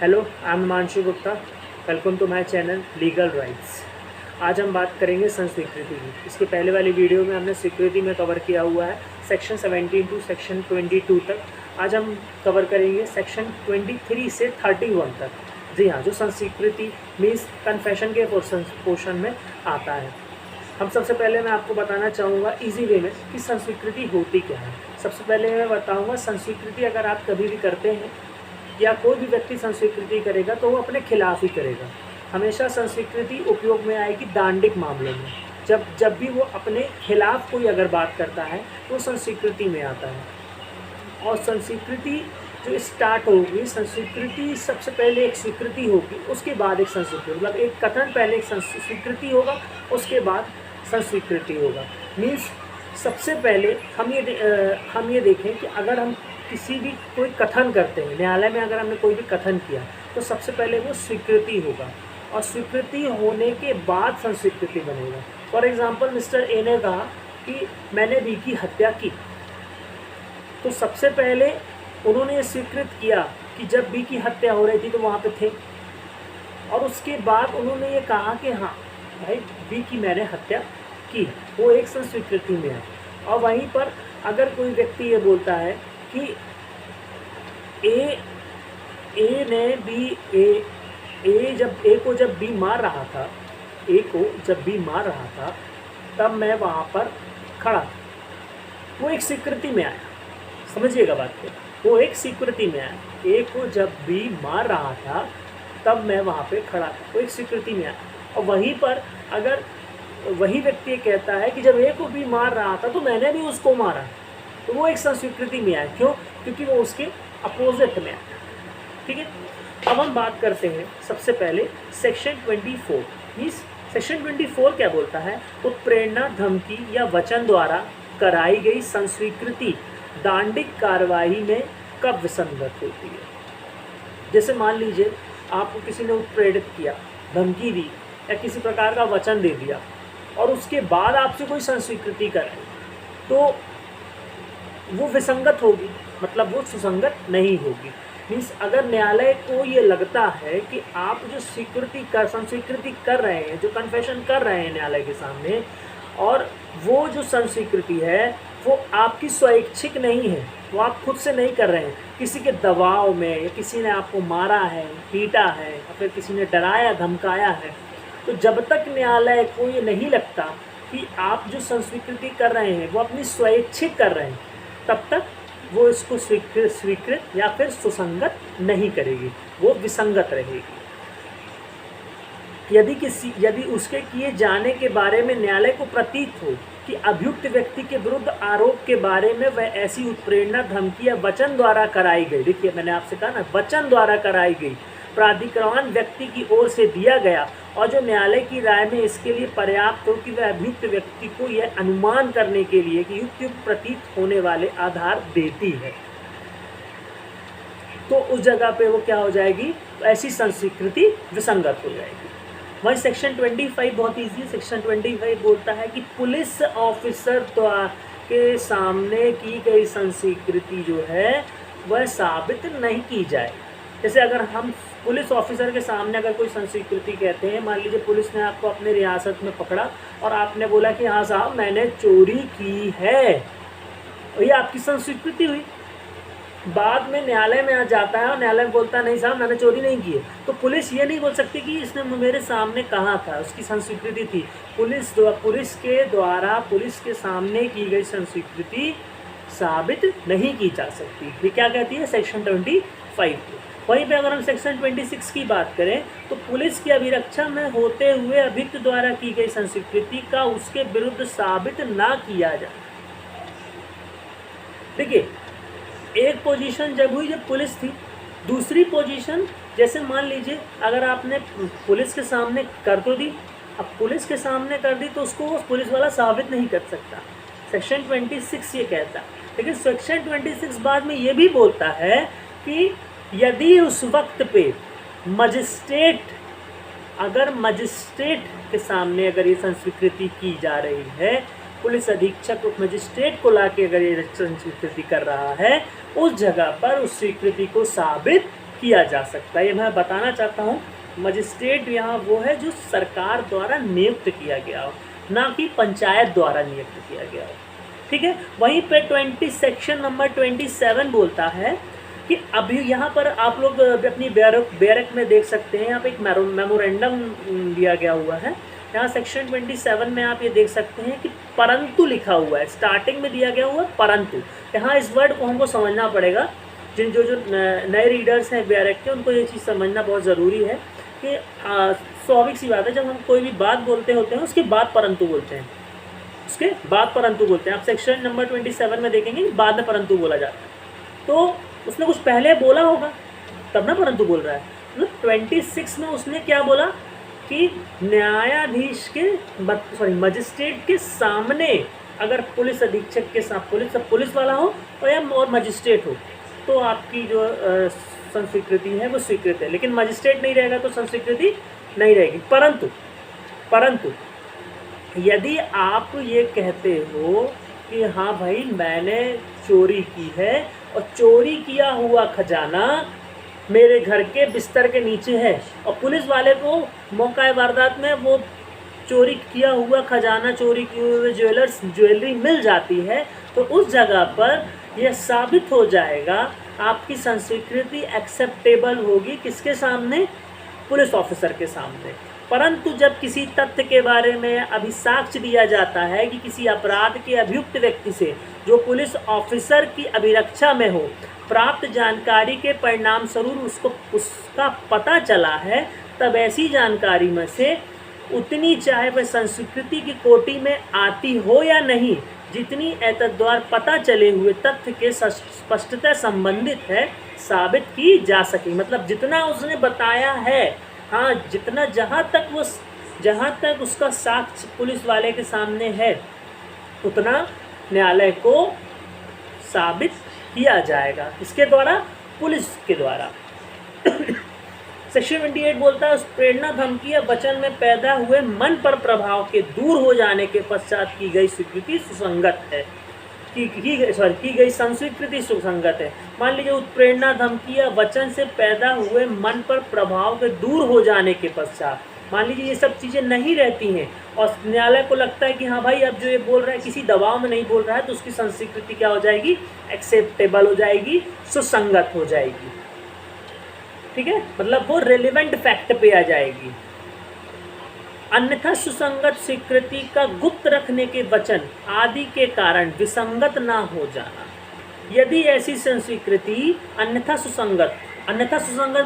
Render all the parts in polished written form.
Hello, I am Himanshu Gupta. Welcome to my channel legal rights. आज हम बात करेंगे संस्वीकृति की। इसके पहले वाली वीडियो में हमने स्वीकृति में कवर किया हुआ है सेक्शन 17 टू सेक्शन 22 तक। आज हम कवर करेंगे सेक्शन 23 से 31 तक। जी हाँ, जो संस्वीकृति मीन्स कन्फेशन के पोर्शन में आता है। हम सबसे पहले मैं आपको बताना चाहूँगा इजी वे में कि संस्वीकृति होती क्या है। सबसे पहले मैं बताऊँगा संस्वीकृति अगर आप कभी भी करते हैं या कोई भी व्यक्ति संस्वीकृति करेगा तो वो अपने खिलाफ ही करेगा। हमेशा संस्वीकृति उपयोग में आएगी दांडिक मामलों में। जब भी वो अपने खिलाफ कोई अगर बात करता है तो संस्वीकृति में आता है। और संस्वीकृति जो स्टार्ट होगी, संस्वीकृति सबसे पहले एक स्वीकृति होगी, उसके बाद एक संस्वीकृति, मतलब एक कथन पहले एक स्वीकृति होगा, उसके बाद संस्वीकृति होगा। मीन्स सबसे पहले हम ये देखें कि अगर हम किसी भी कोई कथन करते हैं, न्यायालय में अगर हमने कोई भी कथन किया तो सबसे पहले वो स्वीकृति होगा और स्वीकृति होने के बाद संस्वीकृति बनेगा। फॉर एग्जांपल, मिस्टर ए ने कहा कि मैंने बी की हत्या की, तो सबसे पहले उन्होंने ये स्वीकृत किया कि जब बी की हत्या हो रही थी तो वहाँ पे थे, और उसके बाद उन्होंने ये कहा कि हाँ भाई बी की मैंने हत्या की, वो एक संस्वीकृति में है। और वहीं पर अगर कोई व्यक्ति ये बोलता है कि ए ने बी ए को जब बी मार रहा था, ए को जब बी मार रहा था तब मैं वहाँ पर खड़ा था, वो एक स्वीकृति में आया। समझिएगा बात को, वो एक स्वीकृति में आया। ए को जब बी मार रहा था तब मैं वहाँ पे खड़ा था, वो एक स्वीकृति में आया। और वहीं पर अगर वही व्यक्ति कहता है कि जब ए को बी मार रहा था तो मैंने भी उसको मारा, तो वो एक संस्वीकृति में आया। क्यों? क्योंकि वो उसके अपोजिट में आया। ठीक है, अब हम बात करते हैं सबसे पहले सेक्शन 24। मीन्स सेक्शन 24 क्या बोलता है? उत्प्रेरणा, धमकी या वचन द्वारा कराई गई संस्वीकृति दांडिक कार्रवाई में कब विसंगत होती है। जैसे मान लीजिए आपको किसी ने उत्प्रेरित किया, धमकी दी या किसी प्रकार का वचन दे दिया और उसके बाद आपसे कोई संस्वीकृति करे तो वो विसंगत होगी, मतलब वो सुसंगत नहीं होगी। मीन्स अगर न्यायालय को ये लगता है कि आप जो संस्वीकृति कर रहे हैं, जो कन्फेशन कर रहे हैं न्यायालय के सामने, और वो जो संस्वीकृति है वो आपकी स्वैच्छिक नहीं है, वो आप खुद से नहीं कर रहे हैं, किसी के दबाव में, या किसी ने आपको मारा है, पीटा है, या फिर किसी ने डराया धमकाया है, तो जब तक न्यायालय को ये नहीं लगता कि आप जो संस्वीकृति कर रहे हैं वो अपनी स्वैच्छिक कर रहे हैं, तब तक वो इसको स्वीकृत या फिर सुसंगत नहीं करेगी, वो विसंगत रहेगी। यदि उसके किए जाने के बारे में न्यायालय को प्रतीत हो कि अभियुक्त व्यक्ति के विरुद्ध आरोप के बारे में वह ऐसी उत्प्रेरणा, धमकी या वचन द्वारा कराई गई, देखिए मैंने आपसे कहा ना, वचन द्वारा कराई गई, प्राधिकरण व्यक्ति की ओर से दिया गया, और जो न्यायालय की राय में इसके लिए पर्याप्त हो कि वह अभियुक्त व्यक्ति को यह अनुमान करने के लिए कि युक्त प्रतीत होने वाले आधार देती है, तो उस जगह पे वो क्या हो जाएगी? ऐसी संस्वीकृति विसंगत हो जाएगी। वही सेक्शन 25 बहुत ईजी है। सेक्शन 25 बोलता है कि पुलिस ऑफिसर के सामने की गई संस्वीकृति जो है वह साबित नहीं की जाए। जैसे अगर हम पुलिस ऑफिसर के सामने अगर कोई संस्वीकृति कहते हैं, मान लीजिए पुलिस ने आपको अपने रियासत में पकड़ा और आपने बोला कि हाँ साहब मैंने चोरी की है, और ये आपकी संस्वीकृति हुई। बाद में न्यायालय में आ जाता है और न्यायालय बोलता है नहीं साहब मैंने चोरी नहीं की है, तो पुलिस ये नहीं बोल सकती कि इसने मेरे सामने कहा था, उसकी संस्वीकृति थी। पुलिस के द्वारा पुलिस के सामने की गई संस्वीकृति साबित नहीं की जा सकती। ये क्या कहती है? सेक्शन 25। वहीं पे अगर हम सेक्शन 26 की बात करें तो पुलिस की अभिरक्षा में होते हुए अभियुक्त द्वारा की गई संस्वीकृति का उसके विरुद्ध साबित ना किया जाए। देखिए, एक पोजीशन जब हुई जब पुलिस थी, दूसरी पोजीशन जैसे मान लीजिए अगर आपने पुलिस के सामने कर तो दी, अब पुलिस के सामने कर दी तो उसको वो पुलिस वाला साबित नहीं कर सकता। सेक्शन 26 ये कहता है। लेकिन सेक्शन 26 बाद में ये भी बोलता है कि यदि उस वक्त पे मजिस्ट्रेट के सामने अगर ये संस्वीकृति की जा रही है, पुलिस अधीक्षक उप मजिस्ट्रेट को लाके अगर ये स्वीकृति कर रहा है, उस जगह पर उस स्वीकृति को साबित किया जा सकता है। ये मैं बताना चाहता हूँ, मजिस्ट्रेट यहाँ वो है जो सरकार द्वारा नियुक्त किया गया हो, ना कि पंचायत द्वारा नियुक्त किया गया हो। ठीक है। वहीं पे 20 सेक्शन नंबर 27 बोलता है कि अभी यहाँ पर आप लोग अपनी बैरक में देख सकते हैं, यहाँ पे एक मेमोरेंडम दिया गया हुआ है। यहाँ सेक्शन 27 में आप ये देख सकते हैं कि परंतु लिखा हुआ है, स्टार्टिंग में दिया गया हुआ है परंतु। यहाँ इस वर्ड को हमको समझना पड़ेगा, जो नए रीडर्स हैं बैरक के, उनको ये चीज़ समझना बहुत ज़रूरी है कि स्वाभाविक सी बात है, जब हम कोई भी बात बोलते होते हैं उसके बाद परंतु बोलते हैं, उसके बाद परंतु बोलते हैं। आप सेक्शन नंबर 27 में देखेंगे कि बाद में परंतु बोला जाता है, तो उसने कुछ पहले बोला होगा तब ना परंतु बोल रहा है। मतलब 26 में उसने क्या बोला कि न्यायाधीश के मजिस्ट्रेट के सामने अगर पुलिस अधीक्षक के साथ पुलिस वाला हो और मजिस्ट्रेट हो तो आपकी जो संस्वीकृति है वो स्वीकृत है, लेकिन मजिस्ट्रेट नहीं रहेगा तो संस्वीकृति नहीं रहेगी। परंतु यदि आप ये कहते हो कि हाँ भाई मैंने चोरी की है और चोरी किया हुआ खजाना मेरे घर के बिस्तर के नीचे है और पुलिस वाले को मौका वारदात में वो चोरी किया हुआ खजाना, चोरी किए हुए ज्वेलरी मिल जाती है, तो उस जगह पर यह साबित हो जाएगा, आपकी संस्वीकृति एक्सेप्टेबल होगी किसके सामने? पुलिस ऑफिसर के सामने। परंतु जब किसी तथ्य के बारे में अभी साक्ष्य दिया जाता है कि किसी अपराध के अभियुक्त व्यक्ति से जो पुलिस ऑफिसर की अभिरक्षा में हो, प्राप्त जानकारी के परिणाम स्वरूप उसका पता चला है, तब ऐसी जानकारी में से उतनी चाहे वह संस्वीकृति की कोटि में आती हो या नहीं, जितनी एतद्वारा पता चले हुए तथ्य के स्पष्टता संबंधित है, साबित की जा सके। मतलब जितना उसने बताया है, हाँ, जितना जहाँ तक उसका साक्ष्य पुलिस वाले के सामने है, उतना न्यायालय को साबित किया जाएगा। किसके द्वारा? पुलिस के द्वारा। सेक्शन 28 बोलता है, उस प्रेरणा, धमकी या वचन में पैदा हुए मन पर प्रभाव के दूर हो जाने के पश्चात की गई स्वीकृति सुसंगत है, की गई संस्वीकृति सुसंगत है। मान लीजिए उत्प्रेरणा, धमकी या वचन से पैदा हुए मन पर प्रभाव के दूर हो जाने के पश्चात, मान लीजिए ये सब चीज़ें नहीं रहती हैं और न्यायालय को लगता है कि हाँ भाई अब जो ये बोल रहा है किसी दबाव में नहीं बोल रहा है, तो उसकी संस्वीकृति क्या हो जाएगी? एक्सेप्टेबल हो जाएगी, सुसंगत हो जाएगी। ठीक है, मतलब वो रेलिवेंट फैक्ट पे आ जाएगी। अन्यथा सुसंगत स्वीकृति का गुप्त रखने के वचन आदि के कारण विसंगत ना हो जाना। यदि ऐसी संस्वीकृति अन्यथा सुसंगत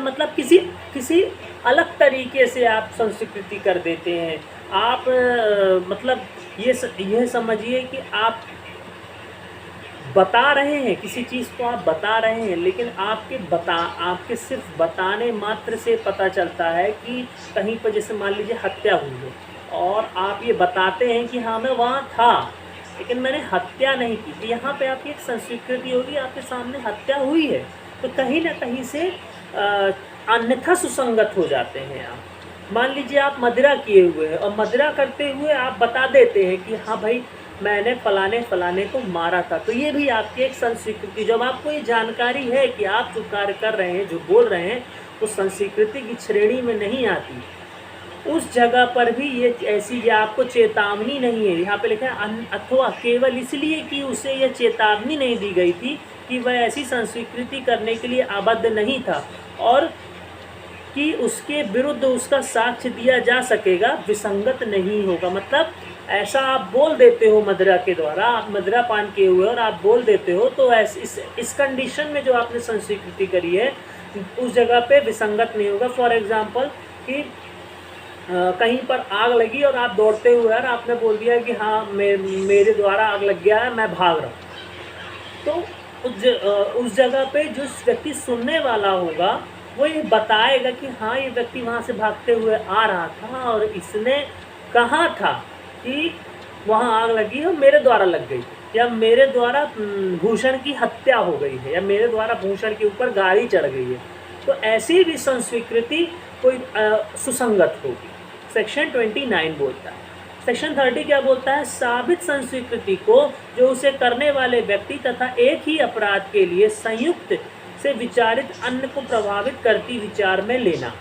मतलब किसी अलग तरीके से आप संस्वीकृति कर देते हैं। आप मतलब ये समझिए कि आप बता रहे हैं, किसी चीज़ को आप बता रहे हैं, लेकिन आपके सिर्फ बताने मात्र से पता चलता है कि कहीं पर जैसे मान लीजिए हत्या हुई है और आप ये बताते हैं कि हाँ मैं वहाँ था लेकिन मैंने हत्या नहीं की, तो यहाँ पे आपकी एक संस्वीकृति होगी, आपके सामने हत्या हुई है, तो कहीं ना कहीं से अन्यथा सुसंगत हो जाते हैं आप। मान लीजिए आप मदिरा किए हुए हैं और मदिरा करते हुए आप बता देते हैं कि हाँ भाई मैंने फलाने को मारा था, तो ये भी आपकी एक संस्वीकृति। जब आपको ये जानकारी है कि आप जो कार्य कर रहे हैं, जो बोल रहे हैं, वो संस्वीकृति की श्रेणी में नहीं आती, उस जगह पर भी ये आपको चेतावनी नहीं है। यहाँ पे लिखा है अथवा केवल इसलिए कि उसे यह चेतावनी नहीं दी गई थी कि वह ऐसी संस्वीकृति करने के लिए आबद्ध नहीं था और कि उसके विरुद्ध उसका साक्ष्य दिया जा सकेगा, विसंगत नहीं होगा। मतलब ऐसा आप बोल देते हो मदिरा के द्वारा, आप मदिरा पान किए हुए और आप बोल देते हो, तो इस कंडीशन में जो आपने संस्वीकृति करी है उस जगह पे विसंगत नहीं होगा। फॉर एग्जांपल कि कहीं पर आग लगी और आप दौड़ते हुए और आपने बोल दिया कि हाँ मेरे द्वारा आग लग गया है, मैं भाग रहा हूँ, तो उस जगह पे जो व्यक्ति सुनने वाला होगा वो ये बताएगा कि हाँ ये व्यक्ति वहाँ से भागते हुए आ रहा था और इसने कहा था कि वहाँ आग लगी और मेरे द्वारा लग गई, या मेरे द्वारा भूषण की हत्या हो गई है, या मेरे द्वारा भूषण के ऊपर गाड़ी चढ़ गई है, तो ऐसी भी संस्वीकृति कोई सुसंगत होगी। सेक्शन 29 बोलता है। सेक्शन 30 क्या बोलता है? साबित संस्वीकृति को जो उसे करने वाले व्यक्ति तथा एक ही अपराध के लिए संयुक्त से विचारित अन्य को प्रभावित करती विचार में लेना।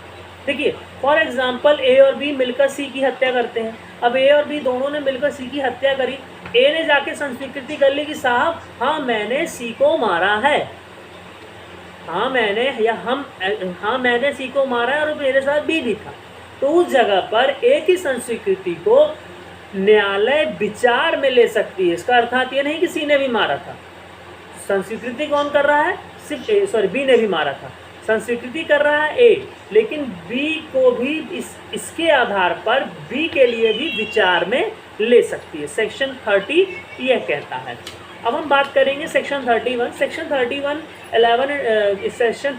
देखिए फॉर एग्जाम्पल ए और बी मिलकर सी की हत्या करते हैं। अब ए और बी दोनों ने मिलकर सी की हत्या करी। ए ने जाके संस्वीकृति कर ली कि साहब हाँ मैंने सी को मारा है, हाँ मैंने सी को मारा है और मेरे साथ बी भी था। तो उस जगह पर ए की संस्वीकृति को न्यायालय विचार में ले सकती है। इसका अर्थात ये नहीं कि सी ने भी मारा था। संस्वीकृति कौन कर रहा है? सिर्फ बी ने भी मारा था। संस्वीकृति कर रहा है ए, लेकिन बी को भी इसके आधार पर बी के लिए भी विचार में ले सकती है। सेक्शन 30 यह कहता है। अब हम बात करेंगे सेक्शन 31। सेक्शन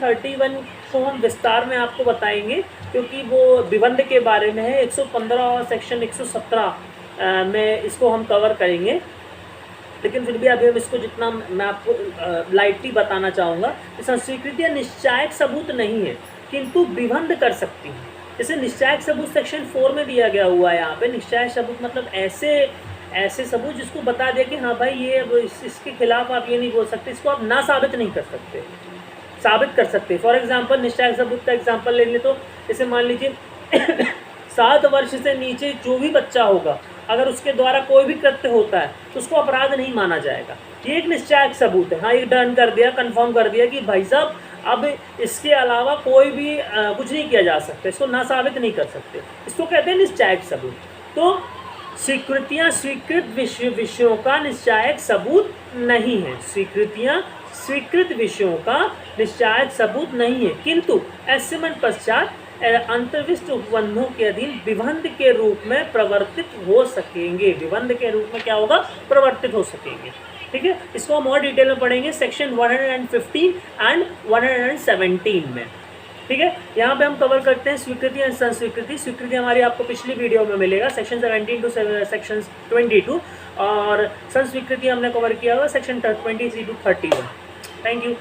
31 को हम विस्तार में आपको बताएंगे क्योंकि वो विबंध के बारे में है। 115 और सेक्शन 117 में इसको हम कवर करेंगे, लेकिन फिर भी अभी हम इसको जितना मैं आपको लाइटली बताना चाहूँगा कि संस्वीकृतियाँ निश्चायक सबूत नहीं है किंतु विबंध कर सकती हैं। जैसे निश्चायक सबूत सेक्शन 4 में दिया गया हुआ है। यहाँ पे निश्चायक सबूत मतलब ऐसे सबूत जिसको बता दिया कि हाँ भाई ये इसके खिलाफ आप ये नहीं बोल सकते, इसको आप ना साबित नहीं कर सकते, साबित कर सकते। फॉर एग्जांपल निश्चायक सबूत का एग्जांपल ले लें तो जैसे मान लीजिए 7 वर्ष से नीचे जो भी बच्चा होगा अगर उसके द्वारा कोई भी कृत्य होता है तो उसको अपराध नहीं माना जाएगा। ये एक निश्चायक सबूत है। हाँ ये डन कर दिया, कंफर्म कर दिया कि भाई साहब अब इसके अलावा कोई भी कुछ नहीं किया जा सकता, इसको ना साबित नहीं कर सकते, इसको कहते हैं निश्चायक सबूत। तो स्वीकृतियाँ स्वीकृत विषयों का निश्चायक सबूत नहीं है। स्वीकृतियाँ स्वीकृत विषयों का निश्चायक सबूत नहीं है किंतु ऐसे पश्चात अंतर्विष्ट उपबंधों के अधीन विबंध के रूप में प्रवर्तित हो सकेंगे। विबंध के रूप में क्या होगा? प्रवर्तित हो सकेंगे। ठीक है, इसको हम और डिटेल में पढ़ेंगे सेक्शन 115 एंड 117 में। ठीक है, यहाँ पे हम कवर करते हैं स्वीकृति एंड संस्वीकृति। स्वीकृति हमारी आपको पिछली वीडियो में मिलेगा सेक्शन 17 टू सेक्शन 22 और संस्वीकृति हमने कवर किया हुआ सेक्शन 23 to 31। Thank you.